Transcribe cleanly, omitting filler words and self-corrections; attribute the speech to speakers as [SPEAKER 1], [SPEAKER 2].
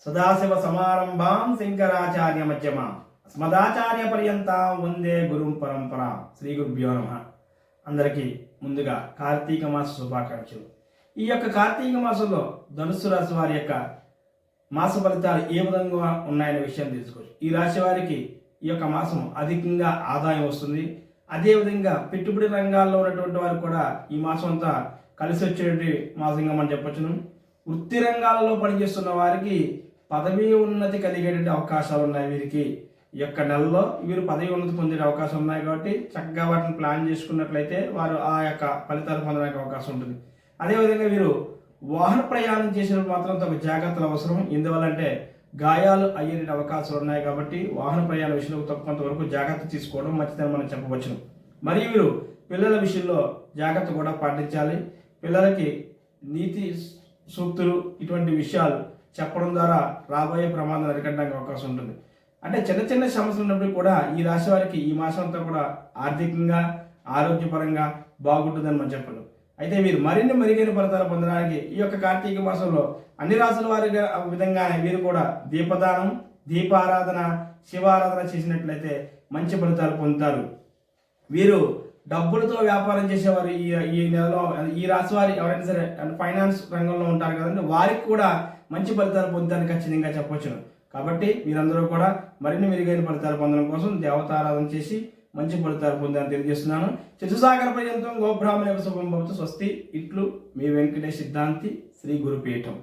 [SPEAKER 1] సదాశివ సమారంభాం శంకరాచార్య మధ్యమాం అస్మదాచార్య పర్యంతం వందే గురుం పరంపర. శ్రీ గురుభ్యో నమః. అందరికీ ముందుగా కార్తీక మాస శుభాకాంక్షలు. ఈ యొక్క కార్తీక మాసంలో ధనుస్సు రాశి వారి యొక్క మాస ఫలితాలు ఏ విధంగా ఉన్నాయనే విషయాన్ని తెలుసుకోవచ్చు. ఈ రాశి వారికి ఈ యొక్క మాసం అధికంగా ఆదాయం వస్తుంది. అదేవిధంగా పెట్టుబడి రంగాల్లో ఉన్నటువంటి వారు కూడా ఈ మాసం అంతా కలిసి వచ్చేటువంటి మాసంగా మనం చెప్పొచ్చును. వృత్తి రంగాలలో పనిచేస్తున్న వారికి పదవీ ఉన్నతి కలిగేటువంటి అవకాశాలు ఉన్నాయి. వీరికి ఈ యొక్క నెలలో వీరు పదవి ఉన్నతి పొందే అవకాశం ఉన్నాయి. కాబట్టి చక్కగా వాటిని ప్లాన్ చేసుకున్నట్లయితే వారు ఆ యొక్క ఫలితాలు పొందడానికి అవకాశం ఉంటుంది. అదేవిధంగా వీరు వాహన ప్రయాణం చేసినప్పుడు మాత్రం తమ జాగ్రత్తలు అవసరం. ఎందువల్లంటే గాయాలు అయ్యే అవకాశాలు ఉన్నాయి. కాబట్టి వాహన ప్రయాణ విషయంలో కొంతవరకు జాగ్రత్త తీసుకోవడం మంచిదని మనం చెప్పవచ్చును. మరియు వీరు పిల్లల విషయంలో జాగ్రత్త కూడా పాటించాలి. పిల్లలకి నీతి సూక్తులు ఇటువంటి విషయాలు చెప్పడం ద్వారా రాబోయే ప్రమాదం అరికట్టడానికి అవకాశం ఉంటుంది. అంటే చిన్న చిన్న సమస్యలు ఉన్నప్పుడు కూడా ఈ రాశి వారికి ఈ మాసం అంతా కూడా ఆర్థికంగా ఆరోగ్యపరంగా బాగుంటుందని మనం చెప్పలేం. అయితే వీరు మరిన్ని మెరుగైన ఫలితాలు పొందడానికి ఈ యొక్క కార్తీక మాసంలో అన్ని రాసుల వారిగా విధంగానే వీరు కూడా దీపదానం, దీపారాధన, శివారాధన చేసినట్లయితే మంచి ఫలితాలు పొందుతారు. వీరు డబ్బులతో వ్యాపారం చేసేవారు ఈ నెలలో ఈ రాశి వారు ఎవరైనా సరే ఫైనాన్స్ రంగంలో ఉంటారు కదండి, వారికి కూడా మంచి ఫలితాలు పొందడానికి ఖచ్చితంగా చెప్పవచ్చును. కాబట్టి మీరందరూ కూడా మరిన్ని మెరుగైన ఫలితాలు పొందడం కోసం దేవతారాధన చేసి మంచి ఫలితాలు పొందాలని తెలియజేస్తున్నాను. చతుసాగర పర్యంతం గోబ్రాహ్మణ శుభం భవతు. స్వస్తి. ఇట్లు మీ వెంకటేష్ సిద్ధాంతి, శ్రీ గురుపీఠం.